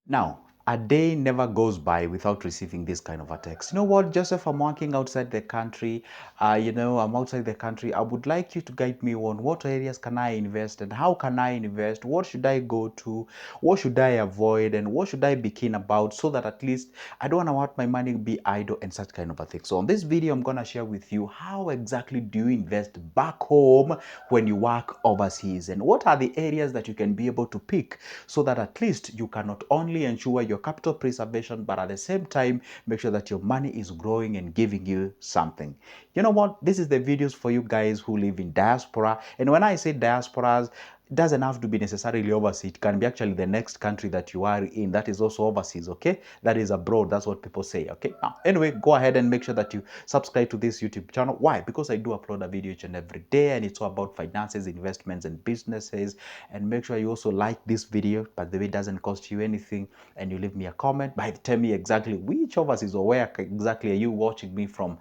Now, a day never goes by without receiving this kind of a text. You know what, Joseph, I'm working outside the country. I'm outside the country. I would like you to guide me on what areas can I invest and how can I invest? What should I go to? What should I avoid? And what should I be keen about so that at least I don't want my money to be idle and such kind of a thing. So on this video, I'm going to share with you how exactly do you invest back home when you work overseas and what are the areas that you can be able to pick so that at least you can not only ensure your capital preservation, but at the same time, make sure that your money is growing and giving you something. You know what? This is the videos for you guys who live in diaspora. And when I say diasporas, it doesn't have to be necessarily overseas. It can be actually the next country that you are in that is also overseas, okay? That is abroad. That's what people say, okay? Now, anyway, go ahead and make sure that you subscribe to this YouTube channel. Why? Because I do upload a video each and every day, and it's all about finances, investments, and businesses. And make sure you also like this video, but the way it doesn't cost you anything, and you leave me a comment. But tell me exactly which overseas or where exactly are you watching me from.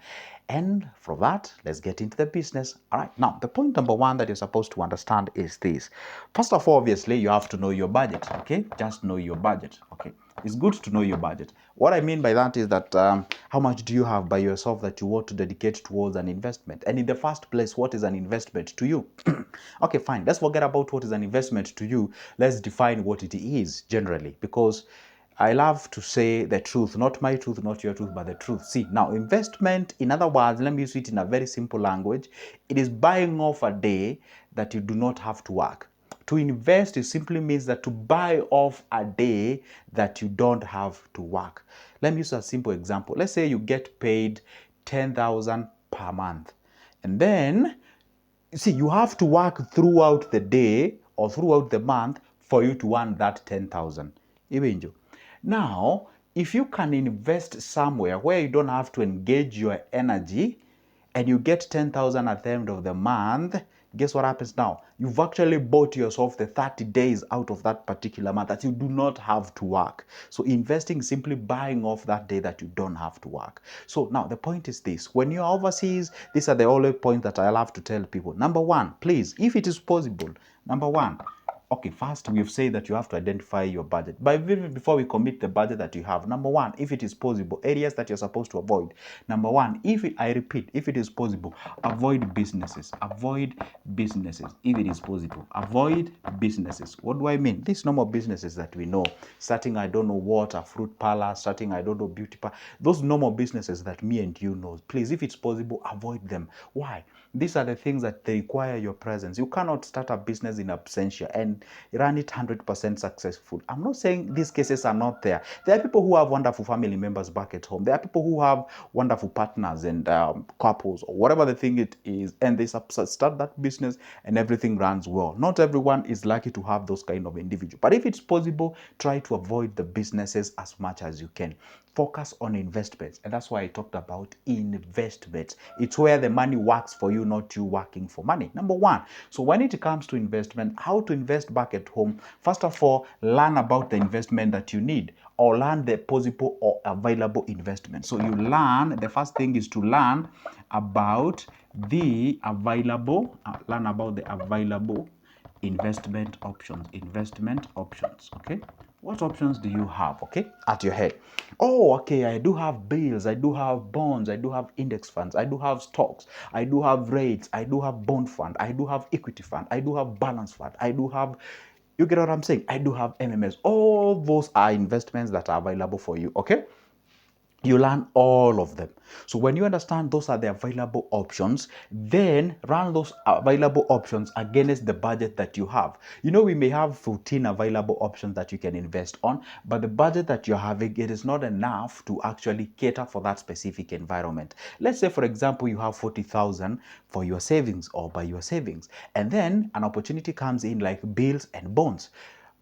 And from that, let's get into the business. All right. Now, the point number one that you're supposed to understand is this. First of all, obviously, you have to know your budget. Okay. Just know your budget. Okay. It's good to know your budget. What I mean by that is that how much do you have by yourself that you want to dedicate towards an investment? And in the first place, what is an investment to you? Okay, fine. Let's forget about what is an investment to you. Let's define what it is generally, because I love to say the truth, not my truth, not your truth, but the truth. See, now investment, in other words, let me use it in a very simple language. It is buying off a day that you do not have to work. To invest, it simply means that to buy off a day that you don't have to work. Let me use a simple example. Let's say you get paid 10,000 per month. And then, see, you have to work throughout the day or throughout the month for you to earn that 10,000. Now, if you can invest somewhere where you don't have to engage your energy and you get 10,000 at the end of the month, guess what happens now? You've actually bought yourself the 30 days out of that particular month that you do not have to work. So investing is simply buying off that day that you don't have to work. So now the point is this. When you're overseas, these are the only points that I love to tell people. Number one, please, if it is possible, number one, okay, first we've said that you have to identify your budget. But even before we commit the budget that you have, number one, if it is possible, areas that you're supposed to avoid. Number one, I repeat, if it is possible, avoid businesses. Avoid businesses if it is possible. Avoid businesses. What do I mean? These normal businesses that we know, starting I don't know what, a fruit parlor, starting I don't know beauty parlor, those normal businesses that me and you know. Please, if it's possible, avoid them. Why? These are the things that they require your presence. You cannot start a business in absentia and run it 100% successful. I'm not saying these cases are not there. There are people who have wonderful family members back at home. There are people who have wonderful partners and couples or whatever the thing it is, and they start that business and everything runs well. Not everyone is lucky to have those kind of individuals. But if it's possible, try to avoid the businesses as much as you can. Focus on investments. And that's why I talked about investments. It's where the money works for you, not you working for money. Number one. So when it comes to investment, how to invest back at home, first of all, learn about the investment that you need or learn the possible or available investment. So you learn, the first thing is to learn about the available, investment options, okay? What options do you have, okay, at your head? Oh, okay, I do have bills, I do have bonds, I do have index funds, I do have stocks, I do have rates, I do have bond fund, I do have equity fund, I do have balance fund, I do have, you get what I'm saying? I do have MMS. All those are investments that are available for you, okay? You learn all of them. So when you understand those are the available options, then run those available options against the budget that you have. You know, we may have 14 available options that you can invest on, but the budget that you're having, it is not enough to actually cater for that specific environment. Let's say, for example, you have 40,000 for your savings or by your savings, and then an opportunity comes in like bills and bonds.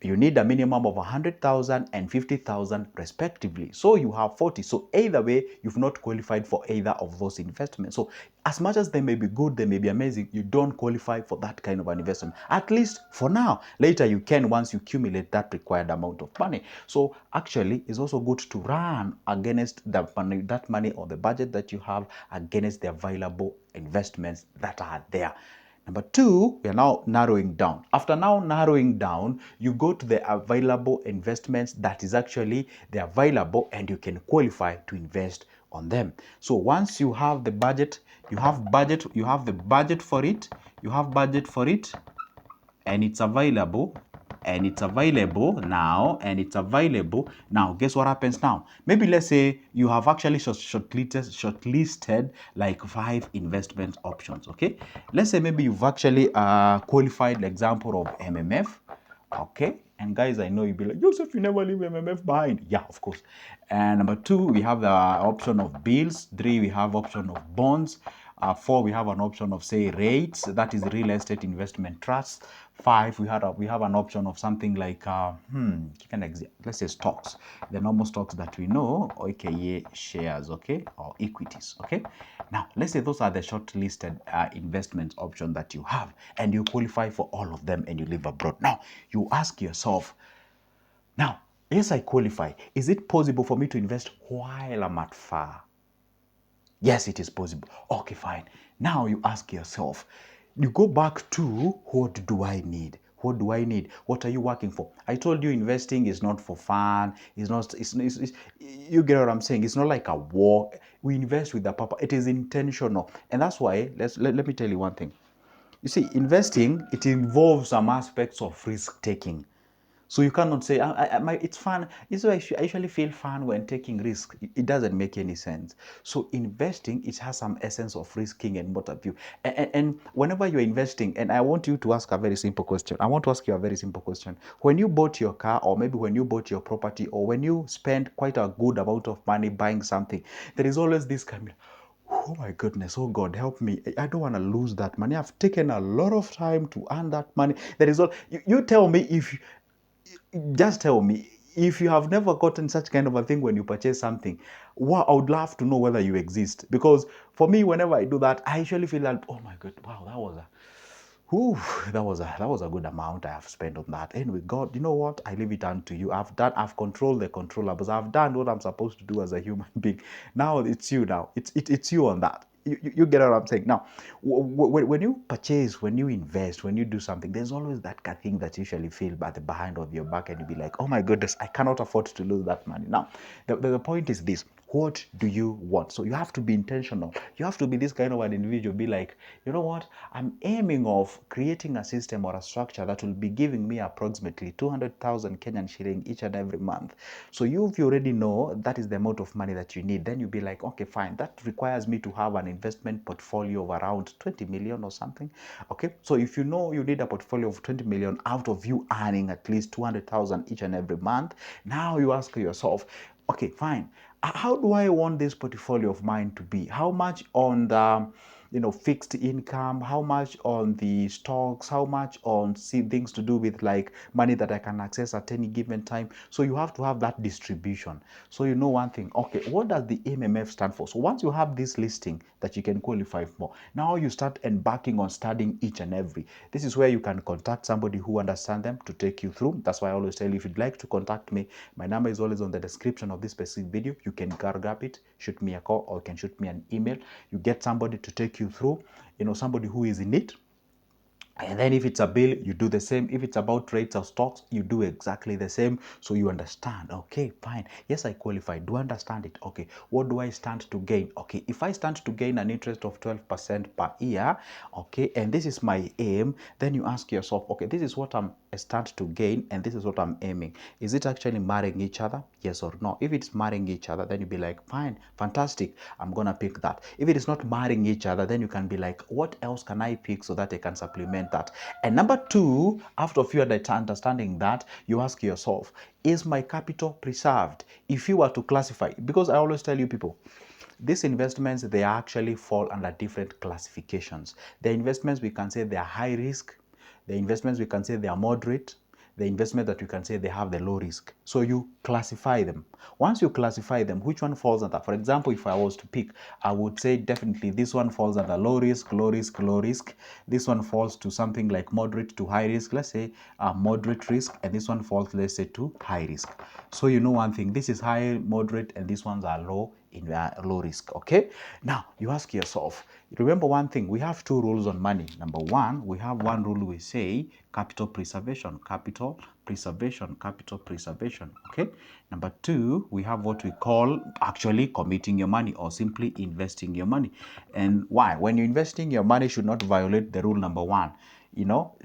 You need a minimum of 100,000 and 50,000 respectively. So you have 40. So either way, you've not qualified for either of those investments. So as much as they may be good, they may be amazing, you don't qualify for that kind of an investment. At least for now. Later you can once you accumulate that required amount of money. So actually, it's also good to run against that money or the budget that you have against the available investments that are there. Number two, we are now narrowing down. After now narrowing down, you go to the available investments that is actually the available and you can qualify to invest on them. So once you have the budget, you have the budget for it, and it's available, now. Guess what happens now? Maybe let's say you have actually shortlisted like 5 investment options. Okay, let's say maybe you've actually qualified the example of MMF. Okay, and guys, I know you'll be like, Joseph, you never leave MMF behind. Yeah, of course. And number 2, we have the option of bills. 3, we have option of bonds. 4, we have an option of, say, rates, that is real estate investment trusts. 5, we have an option of something like let's say stocks, the normal stocks that we know, aka shares, okay, or equities. Okay, now let's say those are the shortlisted investment options that you have, and you qualify for all of them, and you live abroad. Now you ask yourself, now, yes, I qualify. Is it possible for me to invest while I'm at far? Yes, it is possible. Okay, fine. Now you ask yourself, you go back to, what do I need? What do I need? What are you working for? I told you investing is not for fun. You get what I'm saying? It's not like a war. We invest with the purpose. It is intentional. And that's why, let me tell you one thing. You see, investing, it involves some aspects of risk taking. So you cannot say, it's fun. It's why I usually feel fun when taking risk. It doesn't make any sense. So investing, it has some essence of risking and what have you. And whenever you're investing, and I want you to ask a very simple question. I want to ask you a very simple question. When you bought your car, or maybe when you bought your property, or when you spend quite a good amount of money buying something, there is always this kind of, oh my goodness, oh God, help me. I don't want to lose that money. I've taken a lot of time to earn that money. That is all. You tell me if just tell me if you have never gotten such kind of a thing when you purchase something. Well, I would love to know whether you exist, because for me, whenever I do that, I usually feel like, oh my God, wow, whew, that was a good amount I have spent on that. Anyway, God, you know what? I leave it unto you. I've controlled the controllables. I've done what I'm supposed to do as a human being. Now it's you. Now it's you on that. You get what I'm saying. Now, when you purchase, when you invest, when you do something, there's always that thing that you usually feel at the behind of your back, and you be like, oh my goodness, I cannot afford to lose that money. Now, the point is this: what do you want? So you have to be intentional. You have to be this kind of an individual. Be like, you know what? I'm aiming of creating a system or a structure that will be giving me approximately 200,000 Kenyan shilling each and every month. So if you already know that is the amount of money that you need, then you'll be like, okay, fine. That requires me to have an investment portfolio of around 20 million or something. Okay. So if you know you need a portfolio of 20 million out of you earning at least 200,000 each and every month, now you ask yourself, okay, fine. How do I want this portfolio of mine to be? How much on the fixed income, how much on the stocks, how much on things to do with like money that I can access at any given time? So you have to have that distribution. So you know one thing, okay, what does the MMF stand for? So once you have this listing that you can qualify for, now you start embarking on studying each and every. This is where you can contact somebody who understands them to take you through. That's why I always tell you, if you'd like to contact me, my number is always on the description of this specific video. You can grab it, shoot me a call, or you can shoot me an email. You get somebody to take you through, somebody who is in it. And then if it's a bill, you do the same. If it's about trades or stocks, you do exactly the same. So you understand, okay, fine. Yes, I qualify. Do I understand it? Okay, what do I stand to gain? Okay, if I stand to gain an interest of 12% per year, okay, and this is my aim, then you ask yourself, okay, this is what I stand to gain, and this is what I'm aiming. Is it actually marrying each other? Yes or no? If it's marrying each other, then you be like, fine, fantastic, I'm gonna pick that. If it is not marrying each other, then you can be like, what else can I pick so that I can supplement that? And number two, after you are understanding that, you ask yourself, is my capital preserved? If you were to classify, because I always tell you people, these investments, they actually fall under different classifications. The investments, we can say they are high risk. The investments, we can say they are moderate. The investment that you can say they have the low risk. So you classify them. Once you classify them, which one falls under? For example, if I was to pick, I would say definitely this one falls under low risk, low risk, low risk. This one falls to something like moderate to high risk. Let's say moderate risk, and this one falls, let's say, to high risk. So you know one thing, this is high, moderate, and these ones are low. in low risk. Okay, now you ask yourself, remember one thing, we have two rules on money. Number one, we have one rule, we say capital preservation, capital preservation, capital preservation. Okay, number two, we have what we call actually committing your money or simply investing your money. And why? When you're investing your money, should not violate the rule number one,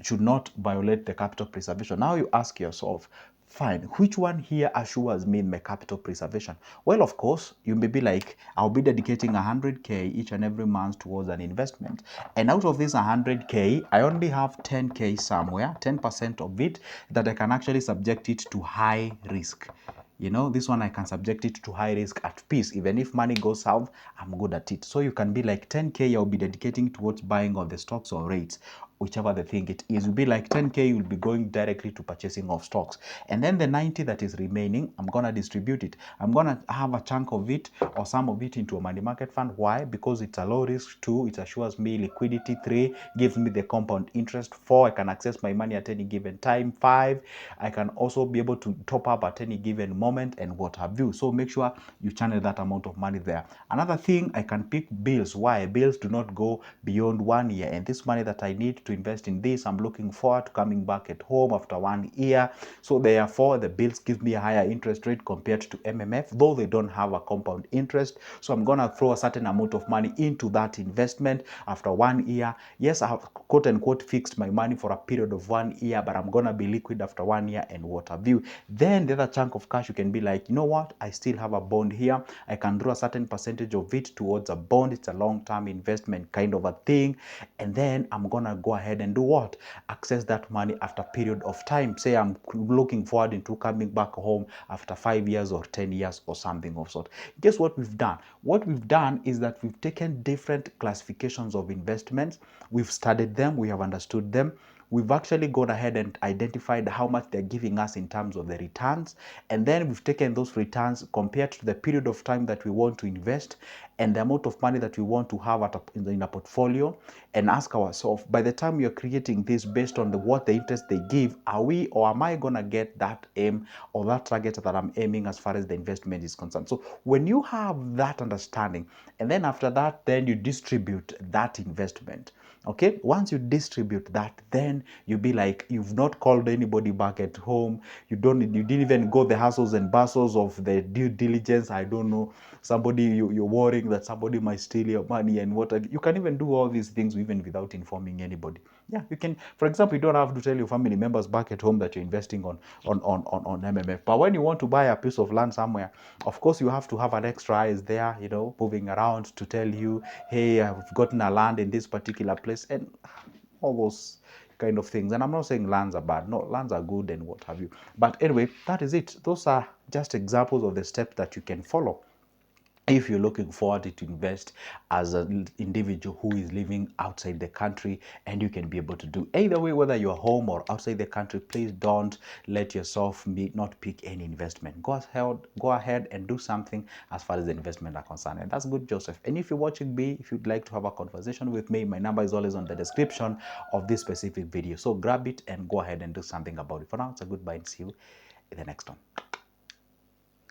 should not violate the capital preservation. Now you ask yourself, fine, which one here assures me my capital preservation? Well, of course, you may be like, I'll be dedicating 100K each and every month towards an investment. And out of this 100K, I only have 10K somewhere, 10% of it, that I can actually subject it to high risk. This one I can subject it to high risk at peace. Even if money goes south, I'm good at it. So you can be like 10K, I'll be dedicating towards buying of the stocks or rates, whichever the thing it is. Will be like 10K, you'll be going directly to purchasing of stocks. And then the 90 that is remaining, I'm going to distribute it. I'm going to have a chunk of it or some of it into a money market fund. Why? Because it's a low risk. 2, it assures me liquidity. 3, gives me the compound interest. 4, I can access my money at any given time. 5, I can also be able to top up at any given moment and what have you. So make sure you channel that amount of money there. Another thing, I can pick bills. Why? Bills do not go beyond 1 year. And this money that I need to invest in this, I'm looking forward to coming back at home after 1 year. So therefore, the bills give me a higher interest rate compared to MMF, though they don't have a compound interest. So I'm going to throw a certain amount of money into that investment after 1 year. Yes, I have quote unquote fixed my money for a period of 1 year, but I'm going to be liquid after 1 year and what have you. Then the other chunk of cash, you can be like, you know what, I still have a bond here. I can draw a certain percentage of it towards a bond. It's a long-term investment kind of a thing. And then I'm going to go ahead and do what? Access that money after a period of time. Say I'm looking forward into coming back home after 5 years or 10 years or something of sort. Guess what we've done? What we've done is that we've taken different classifications of investments. We've studied them. We have understood them. We've actually gone ahead and identified how much they're giving us in terms of the returns. And then we've taken those returns compared to the period of time that we want to invest and the amount of money that we want to have in a portfolio, and ask ourselves, by the time you're creating this based on what the interest they give, are we or am I going to get that aim or that target that I'm aiming as far as the investment is concerned? So when you have that understanding, and then after that, then you distribute that investment. Okay, once you distribute that, then you be like, you've not called anybody back at home. You didn't even go the hustles and bustles of the due diligence. I don't know, somebody you're worrying that somebody might steal your money and what. You can even do all these things even without informing anybody. Yeah, you can. For example, you don't have to tell your family members back at home that you're investing on MMF. But when you want to buy a piece of land somewhere, of course you have to have an extra eyes there, moving around to tell you, hey, I've gotten a land in this particular place, and all those kind of things. And I'm not saying lands are bad. No, lands are good and what have you. But anyway, that is it. Those are just examples of the steps that you can follow if you're looking forward to invest as an individual who is living outside the country, and you can be able to do either way, whether you're home or outside the country. Please don't let yourself not pick any investment. Go ahead and do something as far as the investment are concerned. And that's good, Joseph. And if you're watching me, if you'd like to have a conversation with me, my number is always on the description of this specific video. So grab it and go ahead and do something about it. For now, it's a goodbye and see you in the next one.